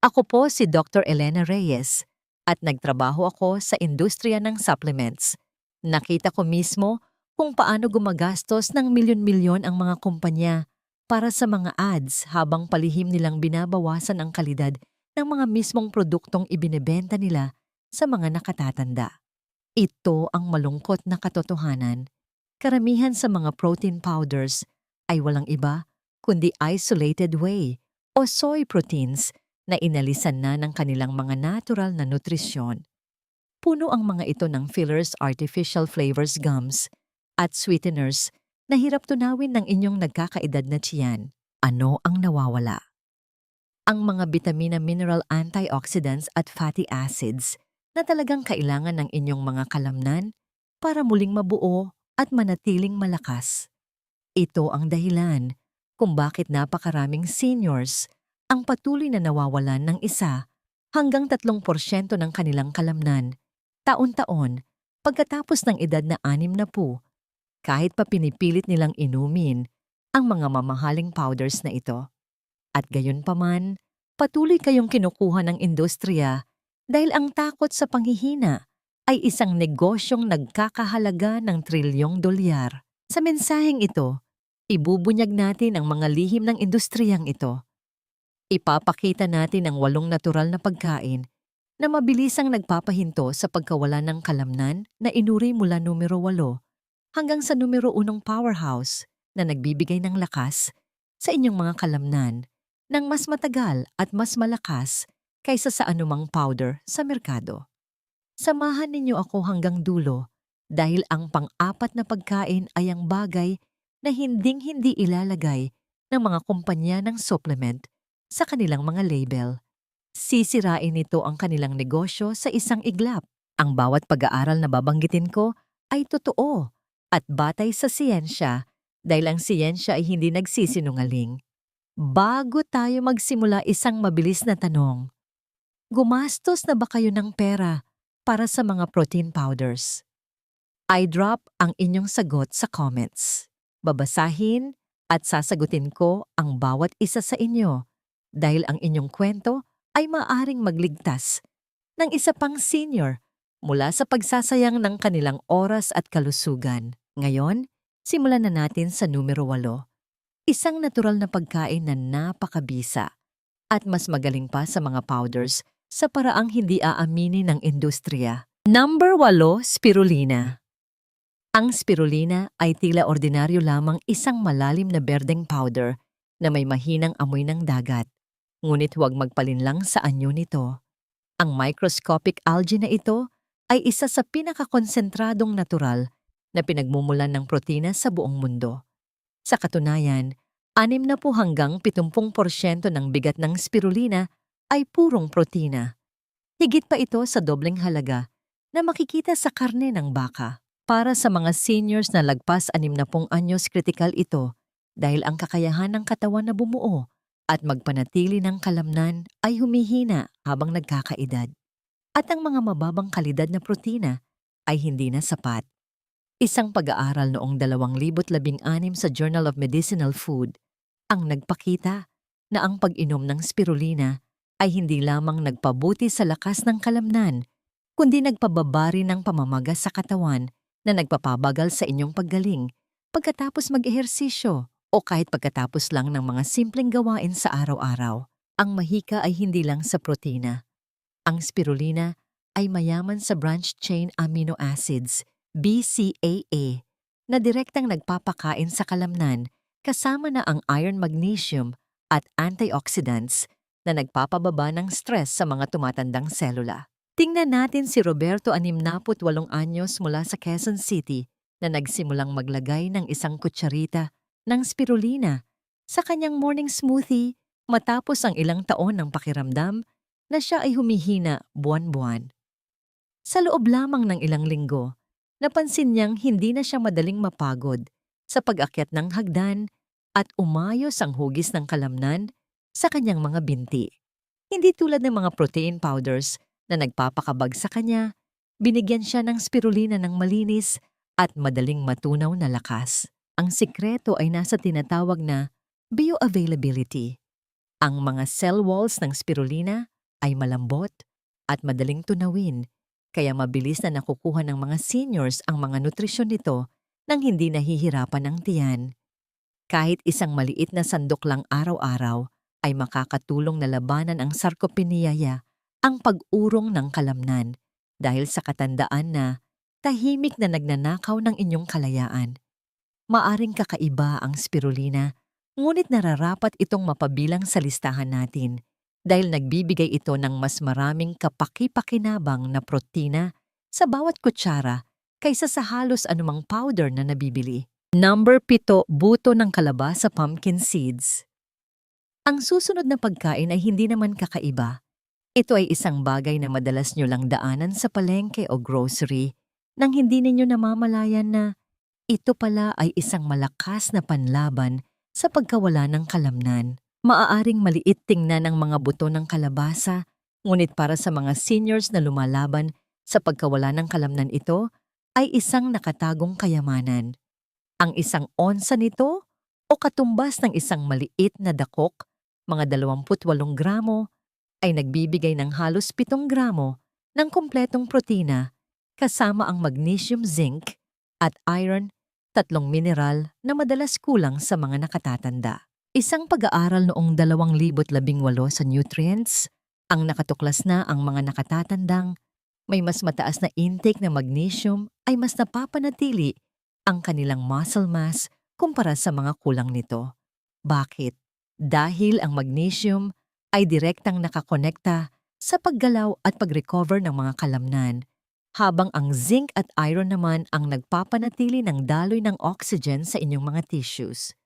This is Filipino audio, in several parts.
Ako po si Dr. Elena Reyes at nagtrabaho ako sa industriya ng supplements. Nakita ko mismo kung paano gumagastos ng milyon-milyon ang mga kumpanya para sa mga ads habang palihim nilang binabawasan ang kalidad ng mga mismong produktong ibinebenta nila sa mga nakatatanda. Ito ang malungkot na katotohanan. Karamihan sa mga protein powders ay walang iba kundi isolated whey o soy proteins na inalisan na ng kanilang mga natural na nutrisyon. Puno ang mga ito ng fillers, artificial flavors, gums, at sweeteners na hirap tunawin ng inyong nagkakaedad na tiyan. Ano ang nawawala? Ang mga bitamina, mineral, antioxidants at fatty acids na talagang kailangan ng inyong mga kalamnan para muling mabuo at manatiling malakas. Ito ang dahilan kung bakit napakaraming seniors ang patuloy na nawawalan ng 1 hanggang 3% ng kanilang kalamnan taon-taon pagkatapos ng edad na 60, kahit pa pinipilit nilang inumin ang mga mamahaling powders na ito. At gayunpaman, patuloy kayong kinukuha ng industriya dahil ang takot sa panghihina ay isang negosyong nagkakahalaga ng trilyong dolyar. Sa mensaheng ito, ibubunyag natin ang mga lihim ng industriyang ito. Ipapakita natin ang 8 natural na pagkain na mabilisang nagpapahinto sa pagkawala ng kalamnan na inuri mula numero 8 hanggang sa numero 1 powerhouse na nagbibigay ng lakas sa inyong mga kalamnan ng mas matagal at mas malakas kaysa sa anumang powder sa merkado. Samahan ninyo ako hanggang dulo dahil ang pang-apat na pagkain ay ang bagay na hinding-hindi ilalagay ng mga kumpanya ng supplement sa kanilang mga label. Sisirain nito ang kanilang negosyo sa isang iglap. Ang bawat pag-aaral na babanggitin ko ay totoo at batay sa siyensya dahil ang siyensya ay hindi nagsisinungaling. Bago tayo magsimula, isang mabilis na tanong. Gumastos na ba kayo ng pera para sa mga protein powders? I-drop ang inyong sagot sa comments. Babasahin at sasagutin ko ang bawat isa sa inyo dahil ang inyong kwento ay maaring magligtas ng isa pang senior mula sa pagsasayang ng kanilang oras at kalusugan. Ngayon, simulan na natin sa numero 8. Isang natural na pagkain na napakabisa at mas magaling pa sa mga powders sa paraang hindi aaminin ng industriya. Number 8, spirulina. Ang spirulina ay tila ordinaryo lamang isang malalim na berdeng powder na may mahinang amoy ng dagat. Ngunit huwag magpalinlang sa anyo nito. Ang microscopic algae na ito ay isa sa pinakakonsentradong natural na pinagmumulan ng protina sa buong mundo. Sa katunayan, 60 hanggang 70% ng bigat ng spirulina ay purong protina. Higit pa ito sa dobleng halaga na makikita sa karne ng baka. Para sa mga seniors na lagpas 60 anyos, kritikal ito dahil ang kakayahan ng katawan na bumuo at magpanatili ng kalamnan ay humihina habang nagkakaedad. At ang mga mababang kalidad na protina ay hindi na sapat. Isang pag-aaral noong 2016 sa Journal of Medicinal Food ang nagpakita na ang pag-inom ng spirulina ay hindi lamang nagpabuti sa lakas ng kalamnan, kundi nagpababa rin ng pamamaga sa katawan na nagpapabagal sa inyong paggaling pagkatapos mag-ehersisyo o kahit pagkatapos lang ng mga simpleng gawain sa araw-araw. Ang mahika ay hindi lang sa protina. Ang spirulina ay mayaman sa branched-chain amino acids, BCAA, na direktang nagpapakain sa kalamnan kasama na ang iron, magnesium at antioxidants na nagpapababa ng stress sa mga tumatandang selula. Tingnan natin si Roberto, 68 anyos mula sa Quezon City, na nagsimulang maglagay ng 1 kutsarita ng spirulina sa kanyang morning smoothie matapos ang ilang taon ng pakiramdam na siya ay humihina buwan-buwan. Sa loob lamang ng ilang linggo, napansin niyang hindi na siya madaling mapagod sa pag-akyat ng hagdan at umayos ang hugis ng kalamnan sa kanyang mga binti. Hindi tulad ng mga protein powders na nagpapakabag sa kanya, binigyan siya ng spirulina ng malinis at madaling matunaw na lakas. Ang sikreto ay nasa tinatawag na bioavailability. Ang mga cell walls ng spirulina ay malambot at madaling tunawin, kaya mabilis na nakukuha ng mga seniors ang mga nutrisyon nito nang hindi nahihirapan ang tiyan. Kahit isang maliit na sandok lang araw-araw ay makakatulong na labanan ang sarcopenia, ang pag-urong ng kalamnan, dahil sa katandaan na tahimik na nagnanakaw ng inyong kalayaan. Maaring kakaiba ang spirulina, ngunit nararapat itong mapabilang sa listahan natin dahil nagbibigay ito ng mas maraming kapaki-pakinabang na protina sa bawat kutsara kaysa sa halos anumang powder na nabibili. Number 7, buto ng kalabasa pumpkin seeds. Ang susunod na pagkain ay hindi naman kakaiba. Ito ay isang bagay na madalas nyo lang daanan sa palengke o grocery nang hindi ninyo namamalayan na ito pala ay isang malakas na panlaban sa pagkawala ng kalamnan. Maaaring maliit tingnan ang mga buto ng kalabasa, ngunit para sa mga seniors na lumalaban sa pagkawala ng kalamnan ito, ay isang nakatagong kayamanan. Ang isang onsa nito o katumbas ng isang maliit na dakok, mga 28 gramo, ay nagbibigay ng halos 7 gramo ng kumpletong protina kasama ang magnesium, zinc at iron, 3 mineral na madalas kulang sa mga nakatatanda. Isang pag-aaral noong 2018 sa Nutrients ang nakatuklas na ang mga nakatatandang may mas mataas na intake ng magnesium ay mas napapanatili ang kanilang muscle mass kumpara sa mga kulang nito. Bakit? Dahil ang magnesium ay direktang nakakonekta sa paggalaw at pag-recover ng mga kalamnan, habang ang zinc at iron naman ang nagpapanatili ng daloy ng oxygen sa inyong mga tissues.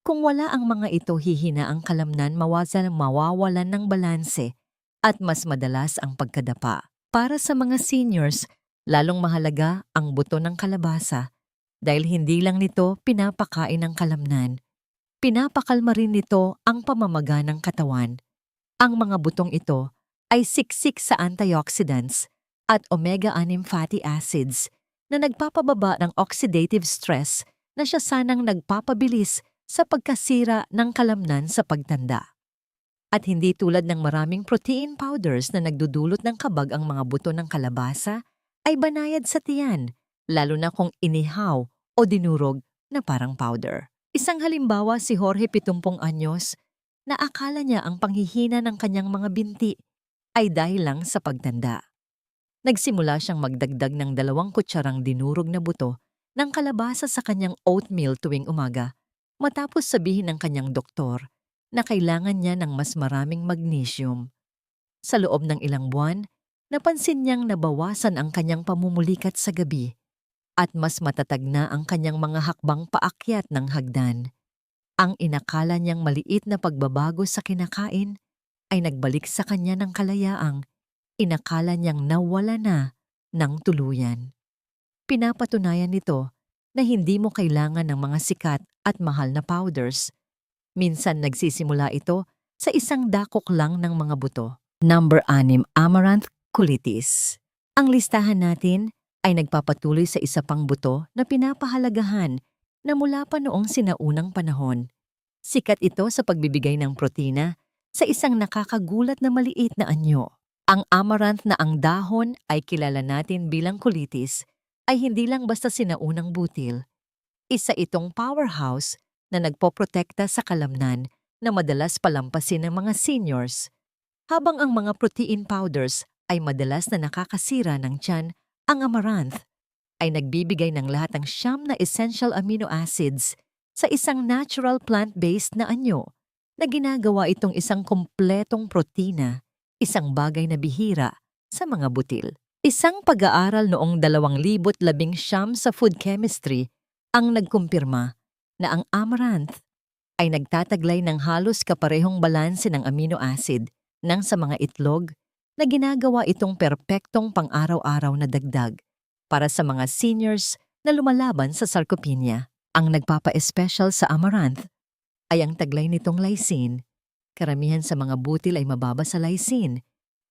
Kung wala ang mga ito, hihina ang kalamnan, mawawalan ng balanse at mas madalas ang pagkadapa. Para sa mga seniors, lalong mahalaga ang buto ng kalabasa dahil hindi lang nito pinapakain ng kalamnan, pinapakalma rin nito ang pamamaga ng katawan. Ang mga butong ito ay siksik sa antioxidants at omega-6 fatty acids na nagpapababa ng oxidative stress na siya sanang nagpapabilis sa pagkasira ng kalamnan sa pagtanda. At hindi tulad ng maraming protein powders na nagdudulot ng kabag, ang mga buto ng kalabasa ay banayad sa tiyan, lalo na kung inihaw o dinurog na parang powder. Isang halimbawa si Jorge, 70 anyos, na akala niya ang panghihina ng kanyang mga binti ay dahil lang sa pagtanda. Nagsimula siyang magdagdag ng 2 kutsarang dinurog na buto ng kalabasa sa kanyang oatmeal tuwing umaga, matapos sabihin ng kanyang doktor na kailangan niya ng mas maraming magnesium. Sa loob ng ilang buwan, napansin niyang nabawasan ang kanyang pamumulikat sa gabi at mas matatag na ang kanyang mga hakbang paakyat ng hagdan. Ang inakala niyang maliit na pagbabago sa kinakain ay nagbalik sa kanya ng kalayaang inakala niyang nawala na ng tuluyan. Pinapatunayan nito na hindi mo kailangan ng mga sikat at mahal na powders. Minsan nagsisimula ito sa isang dakok lang ng mga buto. Number 6, amaranth colitis. Ang listahan natin ay nagpapatuloy sa isa pang buto na pinapahalagahan na mula pa noong sinaunang panahon. Sikat ito sa pagbibigay ng protina sa isang nakakagulat na maliit na anyo. Ang amaranth na ang dahon ay kilala natin bilang colitis ay hindi lang basta sinaunang butil. Isa itong powerhouse na nagpoprotekta sa kalamnan na madalas palampasin ng mga seniors. Habang ang mga protein powders ay madalas na nakakasira ng tiyan, ang amaranth ay nagbibigay ng lahat ng 9 na essential amino acids sa isang natural plant-based na anyo na ginagawa itong isang kumpletong protina, isang bagay na bihira sa mga butil. Isang pag-aaral noong 2019 sa food chemistry ang nagkumpirma na ang amaranth ay nagtataglay ng halos kaparehong balanse ng amino acid ng sa mga itlog na ginagawa itong perpektong pang-araw-araw na dagdag para sa mga seniors na lumalaban sa sarcopenia. Ang nagpapa-espesyal sa amaranth ay ang taglay nitong lysine. Karamihan sa mga butil ay mababa sa lysine,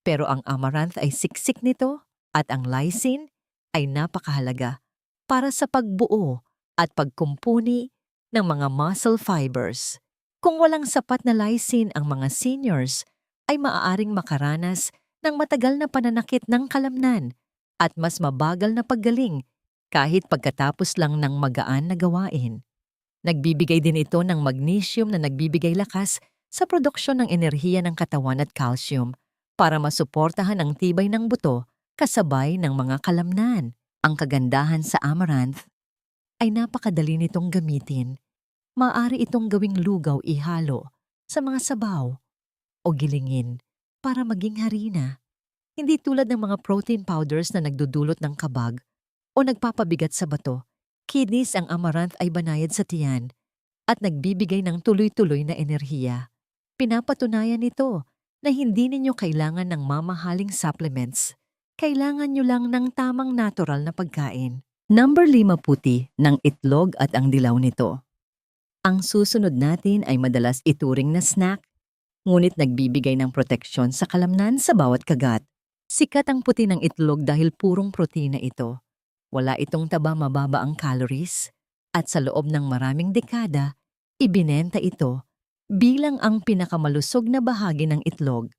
pero ang amaranth ay siksik nito at ang lysine ay napakahalaga para sa pagbuo at pagkumpuni ng mga muscle fibers. Kung walang sapat na lysine ang mga seniors, ay maaaring makaranas ng matagal na pananakit ng kalamnan at mas mabagal na paggaling kahit pagkatapos lang ng magaan na gawain. Nagbibigay din ito ng magnesium na nagbibigay lakas sa produksyon ng enerhiya ng katawan at calcium para masuportahan ang tibay ng buto kasabay ng mga kalamnan. Ang kagandahan sa amaranth ay napakadali nitong gamitin. Maaari itong gawing lugaw ihalo sa mga sabaw o gilingin para maging harina. Hindi tulad ng mga protein powders na nagdudulot ng kabag o nagpapabigat sa bato. Kidneys ang amaranth ay banayad sa tiyan at nagbibigay ng tuloy-tuloy na enerhiya. Pinapatunayan nito na hindi ninyo kailangan ng mamahaling supplements. Kailangan nyo lang ng tamang natural na pagkain. Number 5, puti ng itlog at ang dilaw nito. Ang susunod natin ay madalas ituring na snack, ngunit nagbibigay ng proteksyon sa kalamnan sa bawat kagat. Sikat ang puti ng itlog dahil purong protina ito. Wala itong taba, mababa ang calories, at sa loob ng maraming dekada, ibinenta ito bilang ang pinakamalusog na bahagi ng itlog.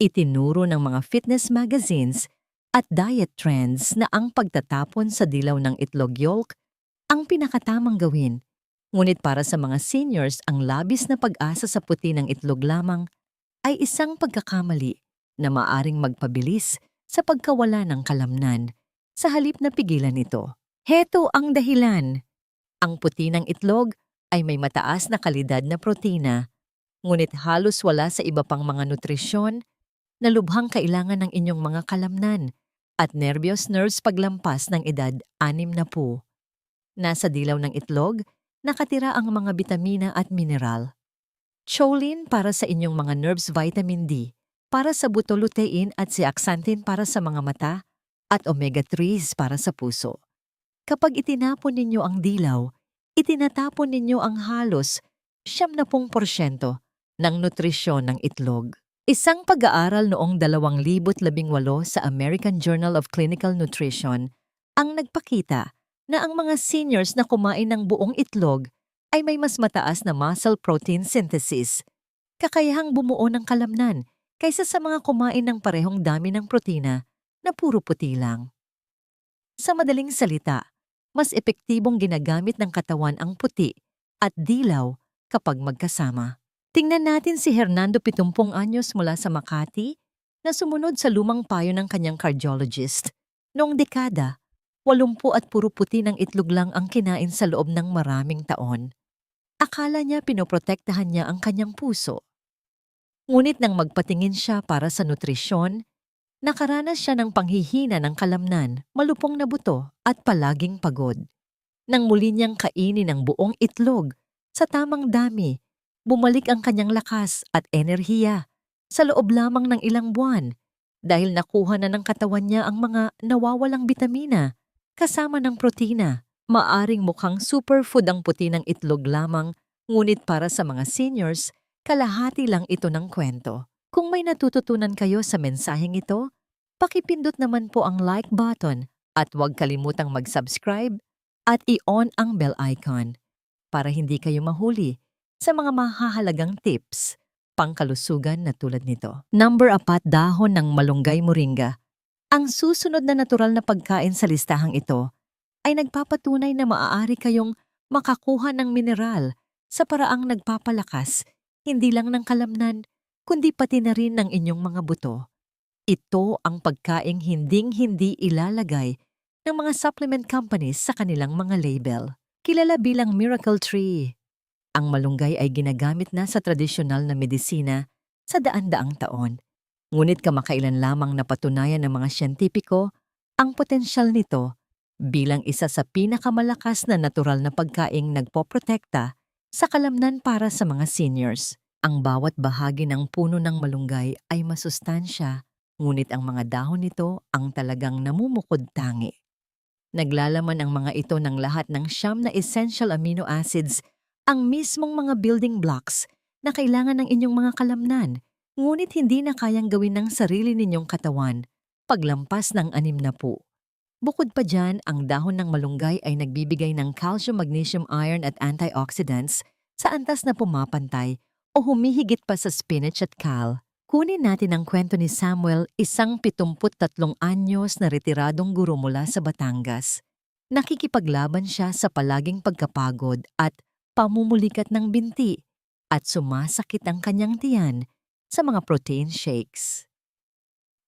Itinuro ng mga fitness magazines at diet trends na ang pagtatapon sa dilaw ng itlog yolk ang pinakatamang gawin. Ngunit para sa mga seniors, ang labis na pag-asa sa puti ng itlog lamang ay isang pagkakamali na maaring magpabilis sa pagkawala ng kalamnan sa halip na pigilan ito. Heto ang dahilan. Ang puti ng itlog ay may mataas na kalidad na protina, ngunit halos wala sa iba pang mga nutrisyon na lubhang kailangan ng inyong mga kalamnan at nervyos nerves paglampas ng edad 60. Nasa dilaw ng itlog, nakatira ang mga bitamina at mineral. Choline para sa inyong mga nerves, vitamin D para sa buto, lutein at zeaxanthin para sa mga mata, at omega-3s para sa puso. Kapag itinapon ninyo ang dilaw, itinatapon ninyo ang halos 70% ng nutrisyon ng itlog. Isang pag-aaral noong 2018 sa American Journal of Clinical Nutrition ang nagpakita na ang mga seniors na kumain ng buong itlog ay may mas mataas na muscle protein synthesis, kakayahang bumuo ng kalamnan kaysa sa mga kumain ng parehong dami ng protina na puro puti lang. Sa madaling salita, mas epektibong ginagamit ng katawan ang puti at dilaw kapag magkasama. Tingnan natin si Hernando, 70 anyos mula sa Makati, na sumunod sa lumang payo ng kanyang cardiologist. Noong dekada, 80 at puro puti ng itlog lang ang kinain sa loob ng maraming taon. Akala niya pinoprotektahan niya ang kanyang puso. Ngunit nang magpatingin siya para sa nutrisyon, nakaranas siya ng panghihina ng kalamnan, malupong na buto at palaging pagod. Nang muli niyang kainin ang buong itlog sa tamang dami, bumalik ang kanyang lakas at enerhiya sa loob lamang ng ilang buwan dahil nakuha na ng katawan niya ang mga nawawalang bitamina kasama ng protina. Maaring mukhang superfood ang puti ng itlog lamang, ngunit para sa mga seniors, kalahati lang ito ng kwento. Kung may natututunan kayo sa mensaheng ito, pakipindot naman po ang like button at huwag kalimutang mag-subscribe at i-on ang bell icon para hindi kayo mahuli sa mga mahahalagang tips pangkalusugan na tulad nito. Number 4, dahon ng malunggay moringa. Ang susunod na natural na pagkain sa listahang ito ay nagpapatunay na maaari kayong makakuha ng mineral sa paraang nagpapalakas hindi lang ng kalamnan, kundi pati na rin ng inyong mga buto. Ito ang pagkaing hinding-hindi ilalagay ng mga supplement companies sa kanilang mga label. Kilala bilang Miracle Tree. Ang malunggay ay ginagamit na sa tradisyonal na medisina sa daan-daang taon. Ngunit kamakailan lamang napatunayan ng mga siyentipiko ang potensyal nito bilang isa sa pinakamalakas na natural na pagkaing nagpoprotekta sa kalamnan para sa mga seniors. Ang bawat bahagi ng puno ng malunggay ay masustansya, ngunit ang mga dahon nito ang talagang namumukod tangi. Naglalaman ang mga ito ng lahat ng 9 na essential amino acids, ang mismong mga building blocks na kailangan ng inyong mga kalamnan, ngunit hindi na kayang gawin ng sarili ninyong katawan paglampas ng 60. Bukod pa dyan, ang dahon ng malunggay ay nagbibigay ng calcium, magnesium, iron at antioxidants sa antas na pumapantay o humihigit pa sa spinach at kale. Kunin natin ang kwento ni Samuel, isang 73 anyos na retiradong guro mula sa Batangas. Nakikipaglaban siya sa palaging pagkapagod at pamumulikat ng binti at sumasakit ang kanyang tiyan sa mga protein shakes.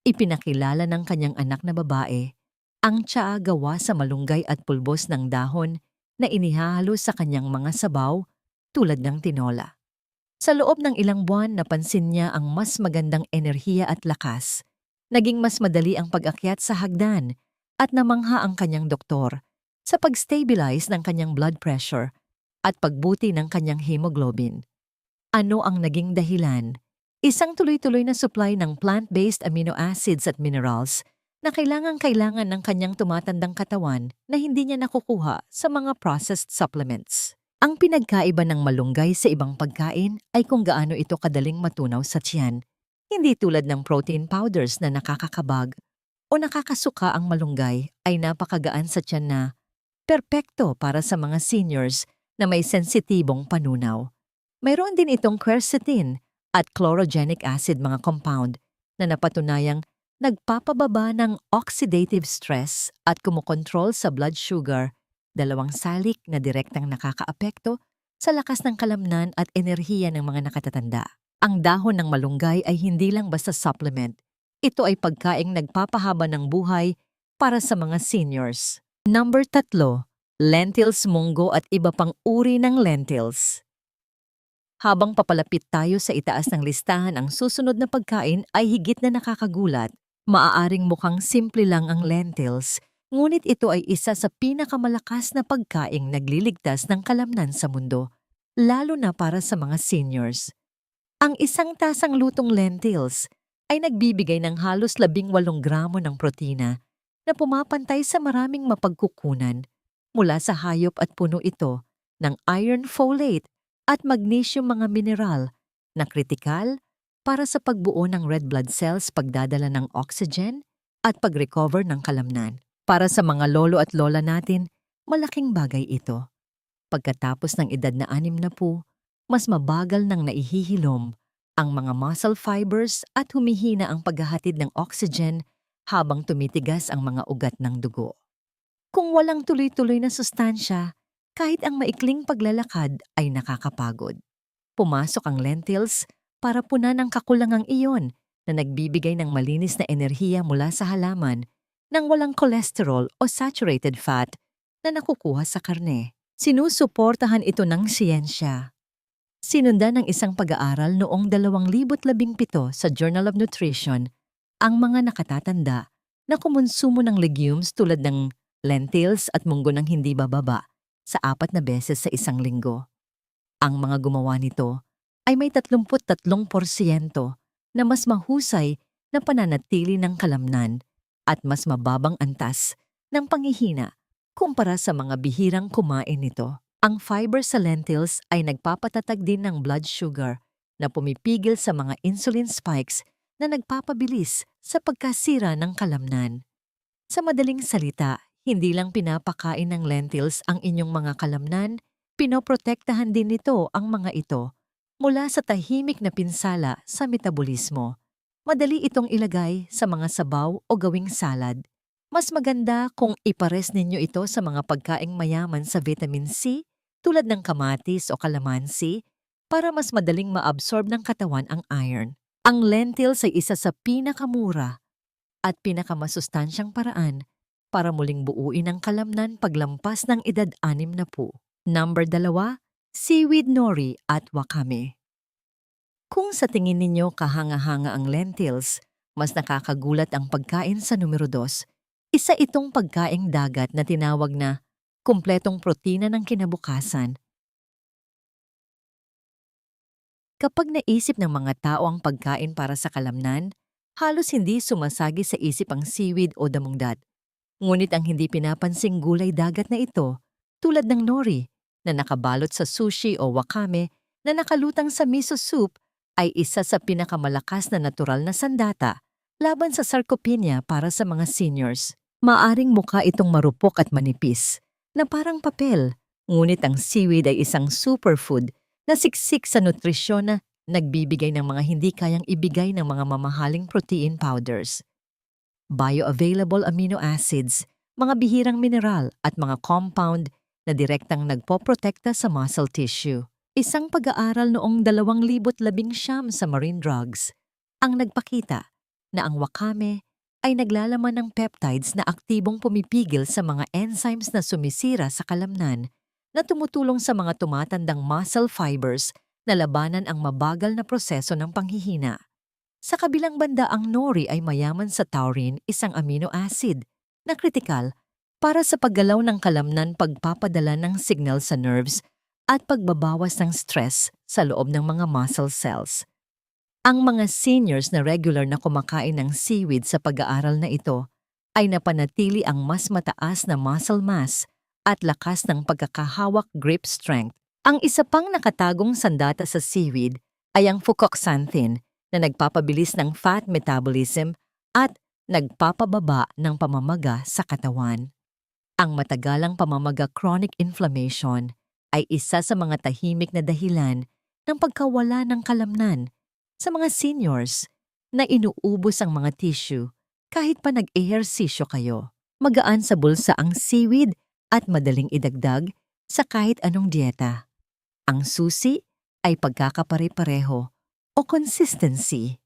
Ipinakilala ng kanyang anak na babae ang tsaa gawa sa malunggay at pulbos ng dahon na inihahalo sa kanyang mga sabaw tulad ng tinola. Sa loob ng ilang buwan, napansin niya ang mas magandang enerhiya at lakas. Naging mas madali ang pag-akyat sa hagdan at namangha ang kanyang doktor sa pag-stabilize ng kanyang blood pressure at pagbuti ng kanyang hemoglobin. Ano ang naging dahilan? Isang tuloy-tuloy na supply ng plant-based amino acids at minerals na kailangan-kailangan ng kanyang tumatandang katawan na hindi niya nakukuha sa mga processed supplements. Ang pinagkaiba ng malunggay sa ibang pagkain ay kung gaano ito kadaling matunaw sa tiyan. Hindi tulad ng protein powders na nakakakabag o nakakasuka. Ang malunggay ay napakagaan sa tiyan na perpekto para sa mga seniors na may sensitibong panunaw. Mayroon din itong quercetin at chlorogenic acid mga compound na napatunayang nagpapababa ng oxidative stress at kumokontrol sa blood sugar, dalawang salik na direktang nakakaapekto sa lakas ng kalamnan at enerhiya ng mga nakatatanda. Ang dahon ng malunggay ay hindi lang basta supplement. Ito ay pagkaing nagpapahaba ng buhay para sa mga seniors. Number 3, lentils, munggo at iba pang uri ng lentils. Habang papalapit tayo sa itaas ng listahan, ang susunod na pagkain ay higit na nakakagulat. Maaaring mukhang simple lang ang lentils, ngunit ito ay isa sa pinakamalakas na pagkaing nagliligtas ng kalamnan sa mundo, lalo na para sa mga seniors. Ang isang tasang lutong lentils ay nagbibigay ng halos 18 gramo ng protina na pumapantay sa maraming mapagkukunan. Mula sa hayop at puno ito ng iron, folate at magnesium, mga mineral na kritikal para sa pagbuo ng red blood cells, pagdadala ng oxygen at pag-recover ng kalamnan. Para sa mga lolo at lola natin, malaking bagay ito. Pagkatapos ng edad na 60, mas mabagal nang naihihilom ang mga muscle fibers at humihina ang paghahatid ng oxygen habang tumitigas ang mga ugat ng dugo. Kung walang tuloy-tuloy na sustansya, kahit ang maikling paglalakad ay nakakapagod. Pumasok ang lentils para punan ang kakulangang iyon na nagbibigay ng malinis na enerhiya mula sa halaman nang walang cholesterol o saturated fat na nakukuha sa karne. Sinusuportahan ito ng siyensya. Sinundan ng isang pag-aaral noong 2017 sa Journal of Nutrition ang mga nakatatanda na kumonsumo ng legumes tulad ng lentils at munggo ng hindi bababa sa 4 na beses sa isang linggo. Ang mga gumawa nito ay may 33% na mas mahusay na pananatili ng kalamnan at mas mababang antas ng panghihina kumpara sa mga bihirang kumain nito. Ang fiber sa lentils ay nagpapatatag din ng blood sugar na pumipigil sa mga insulin spikes na nagpapabilis sa pagkasira ng kalamnan. Sa madaling salita, hindi lang pinapakain ng lentils ang inyong mga kalamnan, pinoprotektahan din nito ang mga ito mula sa tahimik na pinsala sa metabolismo. Madali itong ilagay sa mga sabaw o gawing salad. Mas maganda kung ipares ninyo ito sa mga pagkaing mayaman sa vitamin C tulad ng kamatis o kalamansi para mas madaling maabsorb ng katawan ang iron. Ang lentils ay isa sa pinakamura at pinakamasustansyang paraan para muling buuin ang kalamnan paglampas ng edad 60. Number 2, seaweed nori at wakame. Kung sa tingin ninyo kahanga-hanga ang lentils, mas nakakagulat ang pagkain sa numero 2. Isa itong pagkaing dagat na tinawag na kumpletong protina ng kinabukasan. Kapag naisip ng mga tao ang pagkain para sa kalamnan, halos hindi sumasagi sa isip ang seaweed o damungdat. Ngunit ang hindi pinapansing gulay dagat na ito, tulad ng nori na nakabalot sa sushi o wakame na nakalutang sa miso soup, ay isa sa pinakamalakas na natural na sandata laban sa sarcopenia para sa mga seniors. Maaring mukha itong marupok at manipis, na parang papel, ngunit ang seaweed ay isang superfood Nasiksik sa nutrisyon na nagbibigay ng mga hindi kayang ibigay ng mga mamahaling protein powders. Bioavailable amino acids, mga bihirang mineral at mga compound na direktang nagpoprotekta sa muscle tissue. Isang pag-aaral noong 2019 sa Marine Drugs ang nagpakita na ang wakame ay naglalaman ng peptides na aktibong pumipigil sa mga enzymes na sumisira sa kalamnan na tumutulong sa mga tumatandang muscle fibers na labanan ang mabagal na proseso ng panghihina. Sa kabilang banda, ang nori ay mayaman sa taurine, isang amino acid na kritikal para sa paggalaw ng kalamnan, pagpapadala ng signal sa nerves at pagbabawas ng stress sa loob ng mga muscle cells. Ang mga seniors na regular na kumakain ng seaweed sa pag-aaral na ito ay napanatili ang mas mataas na muscle mass at lakas ng pagkakahawak, grip strength. Ang isa pang nakatagong sandata sa seaweed ay ang fucoxanthin na nagpapabilis ng fat metabolism at nagpapababa ng pamamaga sa katawan. Ang matagalang pamamaga, chronic inflammation, ay isa sa mga tahimik na dahilan ng pagkawala ng kalamnan sa mga seniors na inuubos ang mga tissue kahit pa nag-ehersisyo kayo. Magaan sa bulsa ang seaweed at madaling idagdag sa kahit anong dieta. Ang susi ay pagkakapare-pareho o consistency.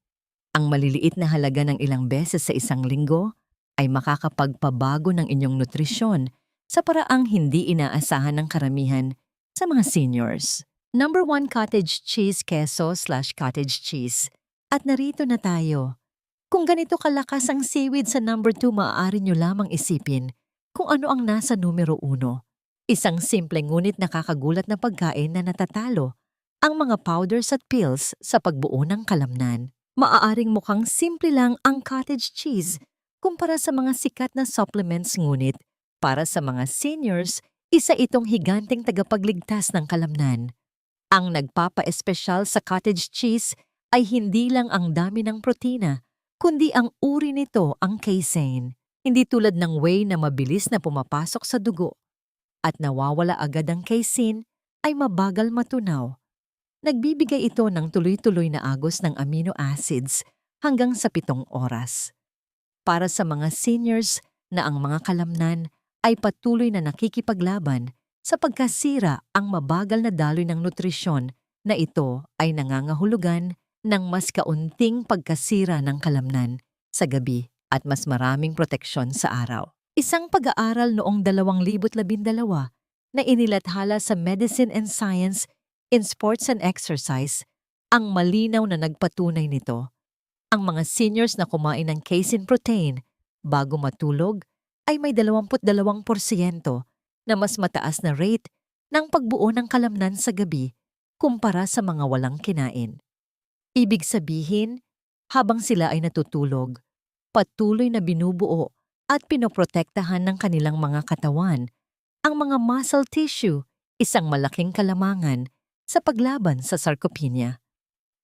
Ang maliliit na halaga ng ilang beses sa isang linggo ay makakapagpabago ng inyong nutrisyon sa paraang hindi inaasahan ng karamihan sa mga seniors. Number 1, cottage cheese queso/cottage cheese. At narito na tayo. Kung ganito kalakas ang seaweed sa number 2, maaari nyo lamang isipin kung ano ang nasa numero 1. Isang simple ngunit nakakagulat na pagkain na natatalo ang mga powders at pills sa pagbuo ng kalamnan. Maaaring mukhang simple lang ang cottage cheese kumpara sa mga sikat na supplements, ngunit para sa mga seniors, isa itong higanteng tagapagligtas ng kalamnan. Ang nagpapa-espesyal sa cottage cheese ay hindi lang ang dami ng protina, kundi ang uri nito, ang casein. Hindi tulad ng whey na mabilis na pumapasok sa dugo at nawawala agad ang casein, ay mabagal matunaw. Nagbibigay ito ng tuloy-tuloy na agos ng amino acids hanggang sa 7 oras. Para sa mga seniors na ang mga kalamnan ay patuloy na nakikipaglaban sa pagkasira, ang mabagal na daloy ng nutrisyon na ito ay nangangahulugan ng mas kaunting pagkasira ng kalamnan sa gabi at mas maraming proteksyon sa araw. Isang pag-aaral noong 2012 na inilathala sa Medicine and Science in Sports and Exercise ang malinaw na nagpatunay nito. Ang mga seniors na kumain ng casein protein bago matulog ay may 22% na mas mataas na rate ng pagbuo ng kalamnan sa gabi kumpara sa mga walang kinain. Ibig sabihin, habang sila ay natutulog, patuloy na binubuo at pinoprotektahan ng kanilang mga katawan ang mga muscle tissue, isang malaking kalamangan sa paglaban sa sarcopenia.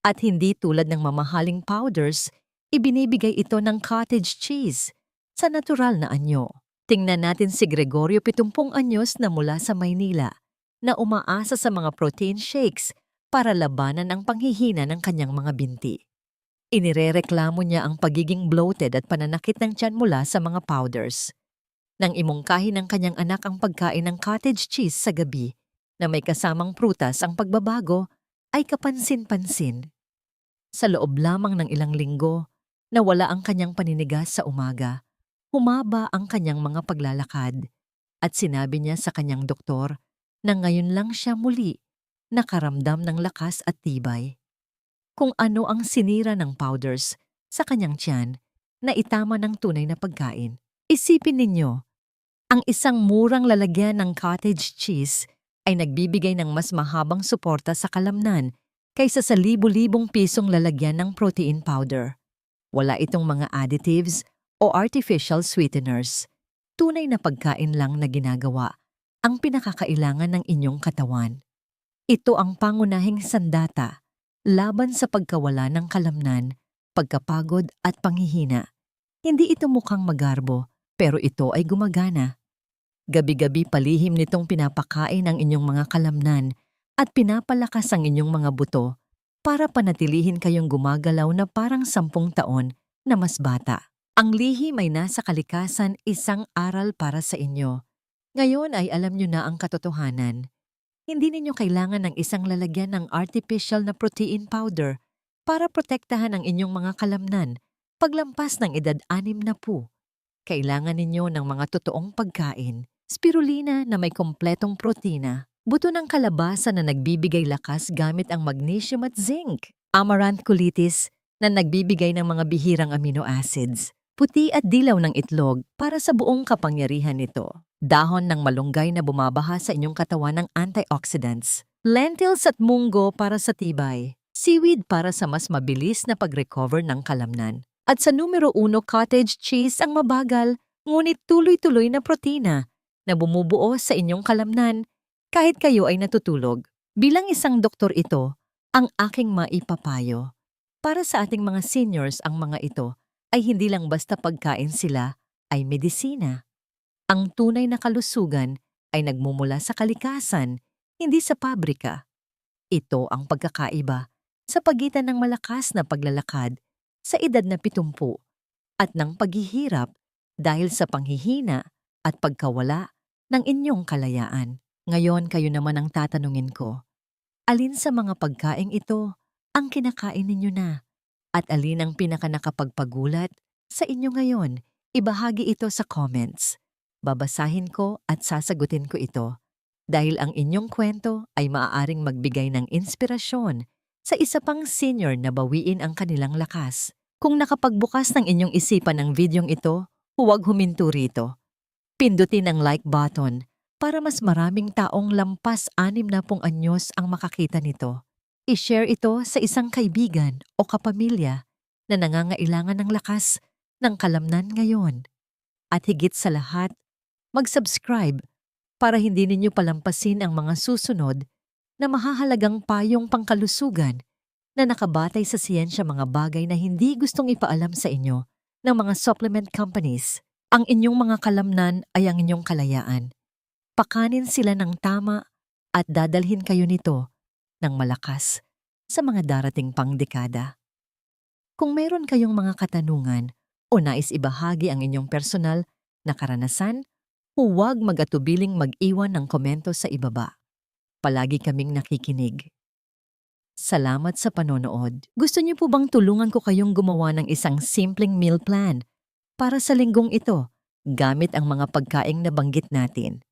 At hindi tulad ng mamahaling powders, ibinibigay ito ng cottage cheese sa natural na anyo. Tingnan natin si Gregorio, 70 anyos na mula sa Maynila, na umaasa sa mga protein shakes para labanan ang panghihina ng kanyang mga binti. Inirereklamo niya ang pagiging bloated at pananakit ng tiyan mula sa mga powders. Nang imungkahi ng kanyang anak ang pagkain ng cottage cheese sa gabi na may kasamang prutas, ang pagbabago ay kapansin-pansin. Sa loob lamang ng ilang linggo, nawala ang kanyang paninigas sa umaga, humaba ang kanyang mga paglalakad, at sinabi niya sa kanyang doktor na ngayon lang siya muli nakaramdam ng lakas at tibay. Kung ano ang sinira ng powders sa kanyang tiyan na itama ng tunay na pagkain. Isipin ninyo, ang isang murang lalagyan ng cottage cheese ay nagbibigay ng mas mahabang suporta sa kalamnan kaysa sa libu-libong pisong lalagyan ng protein powder. Wala itong mga additives o artificial sweeteners. Tunay na pagkain lang na ginagawa ang pinakakailangan ng inyong katawan. Ito ang pangunahing sandata laban sa pagkawala ng kalamnan, pagkapagod at panghihina. Hindi ito mukhang magarbo, pero ito ay gumagana. Gabi-gabi palihim nitong pinapakain ang inyong mga kalamnan at pinapalakas ang inyong mga buto para panatilihin kayong gumagalaw na parang 10 taon na mas bata. Ang lihim ay nasa kalikasan, isang aral para sa inyo. Ngayon ay alam nyo na ang katotohanan. Hindi ninyo kailangan ng isang lalagyan ng artificial na protein powder para protektahan ang inyong mga kalamnan paglampas ng edad 60. Kailangan ninyo ng mga totoong pagkain, spirulina na may kompletong protina, buto ng kalabasa na nagbibigay lakas gamit ang magnesium at zinc, amaranth colitis na nagbibigay ng mga bihirang amino acids, puti at dilaw ng itlog para sa buong kapangyarihan nito, dahon ng malunggay na bumabaha sa inyong katawan ng antioxidants, lentils at munggo para sa tibay, seaweed para sa mas mabilis na pag-recover ng kalamnan. At sa numero 1, cottage cheese, ang mabagal ngunit tuloy-tuloy na protina na bumubuo sa inyong kalamnan kahit kayo ay natutulog. Bilang isang doktor, ito ang aking maipapayo. Para sa ating mga seniors, ang mga ito ay hindi lang basta pagkain, sila ay medisina. Ang tunay na kalusugan ay nagmumula sa kalikasan, hindi sa pabrika. Ito ang pagkakaiba sa pagitan ng malakas na paglalakad sa edad na 70 at ng paghihirap dahil sa panghihina at pagkawala ng inyong kalayaan. Ngayon kayo naman ang tatanungin ko, alin sa mga pagkaing ito ang kinakain ninyo na? At alin ang pinakanakapagpagulat sa inyo ngayon? Ibahagi ito sa comments. Babasahin ko at sasagutin ko ito dahil ang inyong kwento ay maaaring magbigay ng inspirasyon sa isa pang senior na bawiin ang kanilang lakas. Kung nakapagbukas ng inyong isipan ang videong ito, huwag huminto rito. Pindutin ang like button para mas maraming taong lampas 60 anyos ang makakita nito. I-share ito sa isang kaibigan o kapamilya na nangangailangan ng lakas ng kalamnan ngayon. At higit sa lahat, mag-subscribe para hindi ninyo palampasin ang mga susunod na mahahalagang payong pangkalusugan na nakabatay sa siyensya, mga bagay na hindi gustong ipaalam sa inyo ng mga supplement companies. Ang inyong mga kalamnan ay ang inyong kalayaan. Pakanin sila ng tama at dadalhin kayo nito ng malakas sa mga darating pang dekada. Kung mayroon kayong mga katanungan o nais ibahagi ang inyong personal na karanasan, huwag mag-atubiling mag-iwan ng komento sa ibaba. Palagi kaming nakikinig. Salamat sa panonood. Gusto niyo po bang tulungan ko kayong gumawa ng isang simpleng meal plan para sa linggong ito gamit ang mga pagkaing nabanggit natin?